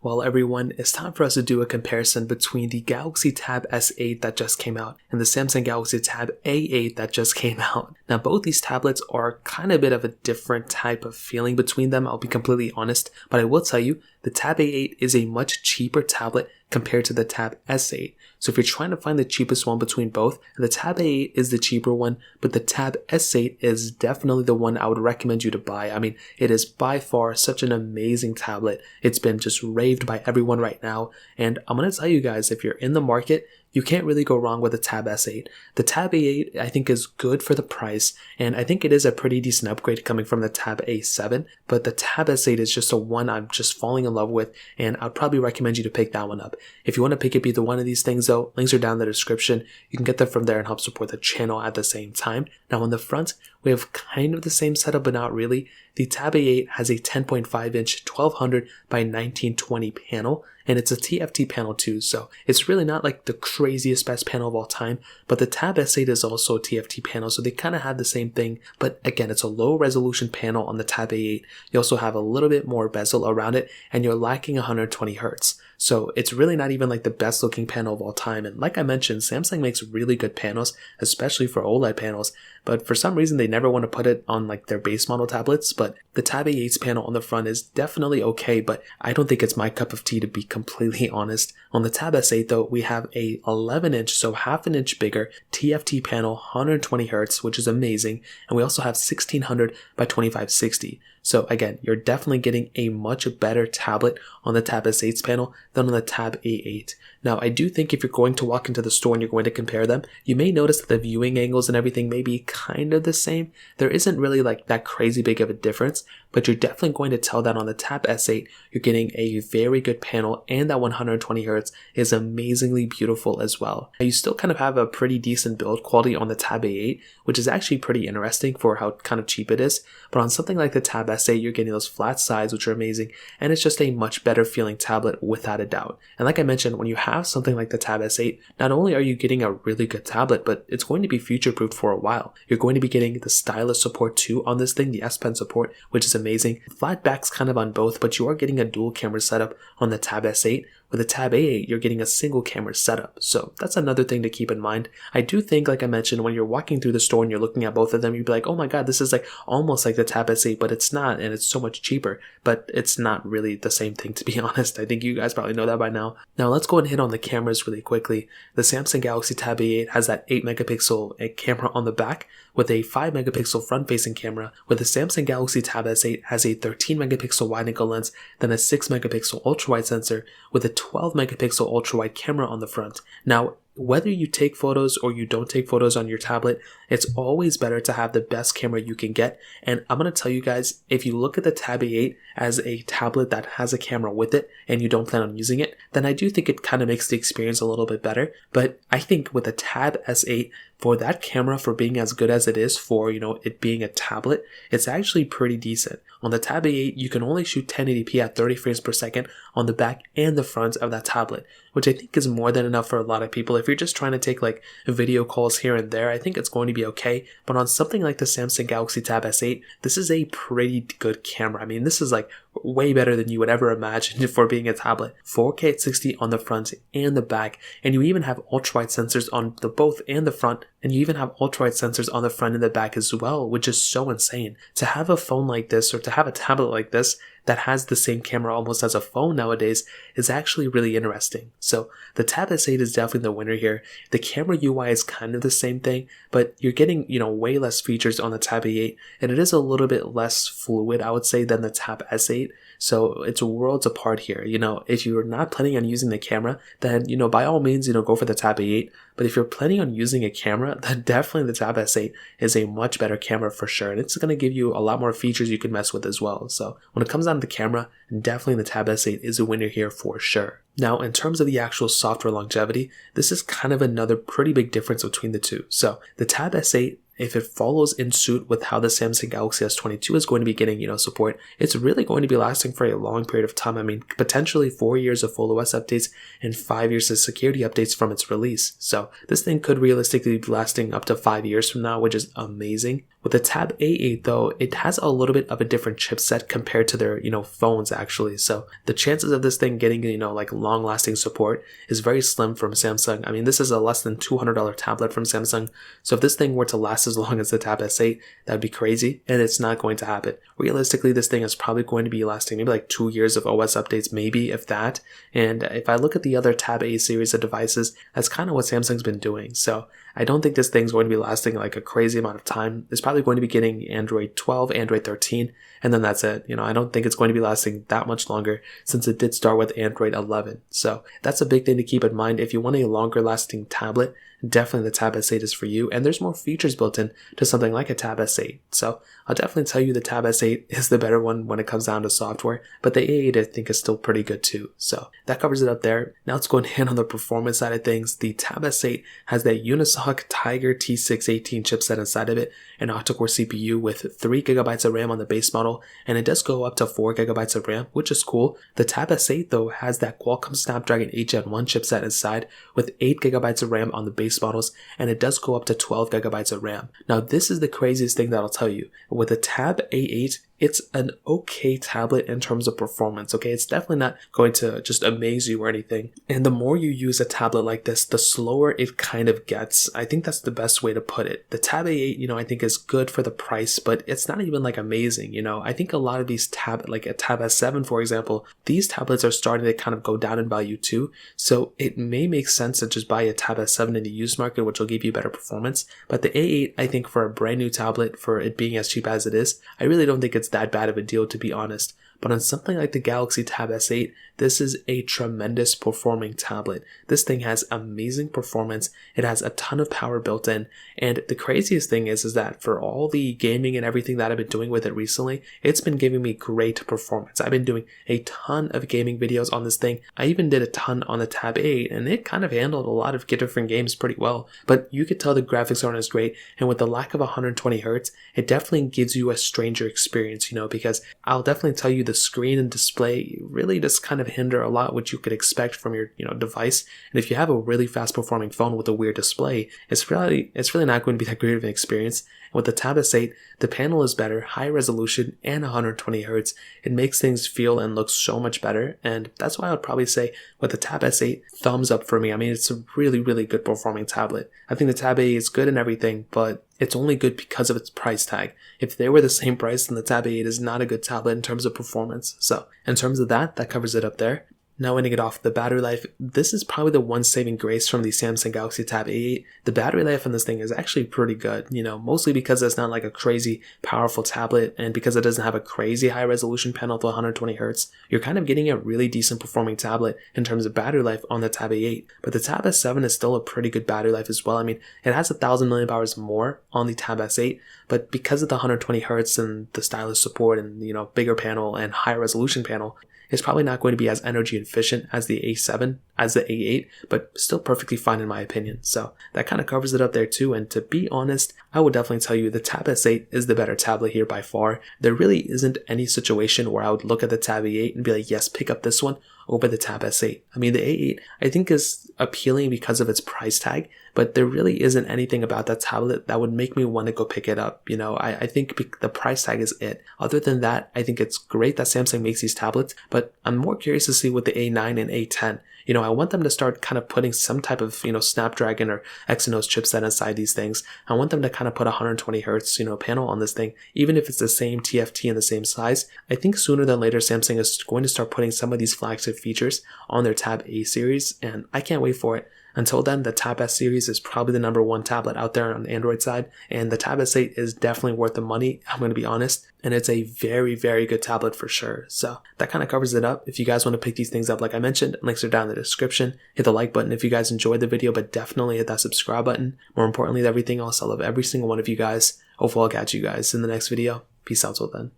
Well, everyone, it's time for us to do a comparison between the Galaxy Tab S8 that just came out and the Samsung Galaxy Tab A8 that just came out. Now, both these tablets are kind of a bit of a different type of feeling between them, I'll be completely honest, but I will tell you, the Tab A8 is a much cheaper tablet compared to the Tab S8. So if you're trying to find the cheapest one between both, the Tab A8 is the cheaper one, but the Tab S8 is definitely the one I would recommend you to buy. I mean, it is by far such an amazing tablet. It's been just raved by everyone right now, and I'm going to tell you guys, if you're in the market, you can't really go wrong with the Tab S8. The Tab A8 I think is good for the price, and I think it is a pretty decent upgrade coming from the Tab A7, but the Tab S8 is just a one I'm just falling in love with, and I'd probably recommend you to pick that one up. If you want to pick up either one of these things though, links are down in the description. You can get them from there and help support the channel at the same time. Now on the front, we have kind of the same setup, but not really. The Tab A8 has a 10.5 inch 1200 by 1920 panel, and it's a TFT panel too, so it's really not like the craziest best panel of all time, but the Tab S8 is also a TFT panel, so they kind of have the same thing, but again, it's a low resolution panel on the Tab A8. You also have a little bit more bezel around it, and you're lacking 120 Hz. So it's really not even like the best looking panel of all time, and like I mentioned, Samsung makes really good panels, especially for OLED panels, but for some reason they never want to put it on like their base model tablets. But the Tab A8's panel on the front is definitely okay, but I don't think it's my cup of tea, to be completely honest. On the Tab S8 though, we have a 11 inch, so half an inch bigger TFT panel, 120 Hz, which is amazing, and we also have 1600 by 2560. So again, you're definitely getting a much better tablet on the Tab S8's panel than on the Tab A8. Now, I do think if you're going to walk into the store and you're going to compare them, you may notice that the viewing angles and everything may be kind of the same. There isn't really like that crazy big of a difference, but you're definitely going to tell that on the Tab S8, you're getting a very good panel, and that 120 Hz is amazingly beautiful as well. Now, you still kind of have a pretty decent build quality on the Tab A8, which is actually pretty interesting for how kind of cheap it is, but on something like the Tab S8, you're getting those flat sides, which are amazing, and it's just a much better feeling tablet without a doubt. And like I mentioned, when you have something like the Tab S8, not only are you getting a really good tablet, but it's going to be future-proofed for a while. You're going to be getting the stylus support too on this thing, the S Pen support, which is amazing. Flat back's kind of on both, but you are getting a dual camera setup on the Tab S8. With the Tab A8, you're getting a single camera setup, so that's another thing to keep in mind. I do think, like I mentioned, when you're walking through the store and you're looking at both of them, you'd be like, oh my god, this is like almost like the Tab S8, but it's not, and it's so much cheaper. But it's not really the same thing, to be honest. I think you guys probably know that by now. Now let's go and hit on the cameras really quickly. The Samsung Galaxy Tab A8 has that 8 megapixel camera on the back with a 5 megapixel front-facing camera, with the Samsung Galaxy Tab S8 has a 13 megapixel wide-angle lens, then a 6 megapixel ultra-wide sensor with a 12 megapixel ultra-wide camera on the front. Now, whether you take photos or you don't take photos on your tablet, it's always better to have the best camera you can get. And I'm going to tell you guys, if you look at the Tab A8 as a tablet that has a camera with it and you don't plan on using it, then I do think it kind of makes the experience a little bit better. But I think with the Tab S8, for that camera, for being as good as it is for, it being a tablet, it's actually pretty decent. On the Tab A8, you can only shoot 1080p at 30 frames per second on the back and the front of that tablet, which I think is more than enough for a lot of people. If you're just trying to take like video calls here and there, I think it's going to be okay. But on something like the Samsung Galaxy Tab S8, this is a pretty good camera. I mean, this is like way better than you would ever imagine for being a tablet. 4K at 60 on the front and the back, and you even have ultra-wide sensors on the both and the front, and you even have ultra-wide sensors on the front and the back as well, which is so insane. To have a phone like this, or to have a tablet like this that has the same camera almost as a phone nowadays, is actually really interesting. So the Tab S8 is definitely the winner here. The camera UI is kind of the same thing, but you're getting, way less features on the Tab A8, and it is a little bit less fluid, I would say, than the Tab S8. So it's worlds apart here. If you're not planning on using the camera, then, by all means, go for the Tab A8. But if you're planning on using a camera, then definitely the Tab S8 is a much better camera for sure. And it's going to give you a lot more features you can mess with as well. So when it comes down to the camera, definitely the Tab S8 is a winner here for sure. Now, in terms of the actual software longevity, this is kind of another pretty big difference between the two. So the Tab S8 if it follows in suit with how the Samsung Galaxy S22 is going to be getting, support, it's really going to be lasting for a long period of time. I mean, potentially 4 years of full OS updates and 5 years of security updates from its release. So this thing could realistically be lasting up to 5 years from now, which is amazing. With the Tab A8 though, it has a little bit of a different chipset compared to their, phones actually. So the chances of this thing getting, like long lasting support is very slim from Samsung. I mean, this is a less than $200 tablet from Samsung. So if this thing were to last as long as the Tab S8, that'd be crazy, and it's not going to happen. Realistically, this thing is probably going to be lasting maybe like 2 years of OS updates, maybe if that. And if I look at the other Tab A series of devices, that's kind of what Samsung's been doing. So I don't think this thing's going to be lasting like a crazy amount of time. It's probably going to be getting Android 12, Android 13, and then that's it. I don't think it's going to be lasting that much longer since it did start with Android 11. So that's a big thing to keep in mind. If you want a longer lasting tablet, definitely the Tab S8 is for you, and there's more features built in to something like a Tab S8. So I'll definitely tell you the Tab S8 is the better one when it comes down to software, but the A8 I think is still pretty good too. So that covers it up there. Now let's go ahead on the performance side of things. The Tab S8 has that Unisoc Tiger T618 chipset inside of it, an octa-core CPU with 3GB of RAM on the base model, and it does go up to 4GB of RAM, which is cool. The Tab S8 though has that Qualcomm Snapdragon 8 Gen 1 chipset inside with 8GB of RAM on the base models, and it does go up to 12GB of RAM. Now this is the craziest thing that I'll tell you. With the Tab A8, it's an okay tablet in terms of performance, okay? It's definitely not going to just amaze you or anything. And the more you use a tablet like this, the slower it kind of gets. I think that's the best way to put it. The Tab A8, I think is good for the price, but it's not even like amazing, I think a lot of these like a Tab S7, for example, these tablets are starting to kind of go down in value too. So it may make sense to just buy a Tab S7 in the used market, which will give you better performance. But the A8, I think for a brand new tablet, for it being as cheap as it is, I really don't think it's that bad of a deal, to be honest. But on something like the Galaxy Tab S8, this is a tremendous performing tablet. This thing has amazing performance. It has a ton of power built in. And the craziest thing is that for all the gaming and everything that I've been doing with it recently, it's been giving me great performance. I've been doing a ton of gaming videos on this thing. I even did a ton on the Tab 8, and it kind of handled a lot of different games pretty well. But you could tell the graphics aren't as great, and with the lack of 120Hz, it definitely gives you a stranger experience, because I'll definitely tell you the screen and display really just kind of hinder a lot what you could expect from your device. And if you have a really fast performing phone with a weird display, it's really not going to be that great of an experience. And with the Tab S8, the panel is better, high resolution, and 120Hz. It makes things feel and look so much better, and that's why I would probably say with the Tab S8, thumbs up for me. I mean, it's a really, really good performing tablet. I think the Tab 8 is good and everything, but it's only good because of its price tag. If they were the same price, then the Tab 8 is not a good tablet in terms of performance. So in terms of that covers it up there. Now ending it off, the battery life, this is probably the one saving grace from the Samsung Galaxy Tab A8. The battery life on this thing is actually pretty good, mostly because it's not like a crazy powerful tablet, and because it doesn't have a crazy high resolution panel to 120Hz, you're kind of getting a really decent performing tablet in terms of battery life on the Tab A8. But the Tab S7 is still a pretty good battery life as well. I mean, it has 1,000 mAh more on the Tab S8, but because of the 120Hz and the stylus support and, bigger panel and higher resolution panel, it's probably not going to be as energy efficient as the A8, but still perfectly fine in my opinion. So that kind of covers it up there too. And to be honest, I would definitely tell you the Tab S8 is the better tablet here by far. There really isn't any situation where I would look at the Tab A8 and be like, yes, pick up this one over the Tab S8. I mean, the A8 I think is appealing because of its price tag, but there really isn't anything about that tablet that would make me want to go pick it up. I think the price tag is it. Other than that, I think it's great that Samsung makes these tablets, but I'm more curious to see what the A9 and A10. I want them to start kind of putting some type of, Snapdragon or Exynos chipset inside these things. I want them to kind of put a 120Hz, panel on this thing, even if it's the same TFT and the same size. I think sooner than later, Samsung is going to start putting some of these flagship features on their Tab A series, and I can't wait for it. Until then, the Tab S series is probably the #1 tablet out there on the Android side, and the Tab S8 is definitely worth the money, I'm going to be honest, and it's a very, very good tablet for sure. So that kind of covers it up. If you guys want to pick these things up, like I mentioned, links are down in the description. Hit the like button if you guys enjoyed the video, but definitely hit that subscribe button. More importantly than everything else, I love every single one of you guys. Hopefully I'll catch you guys in the next video. Peace out till then.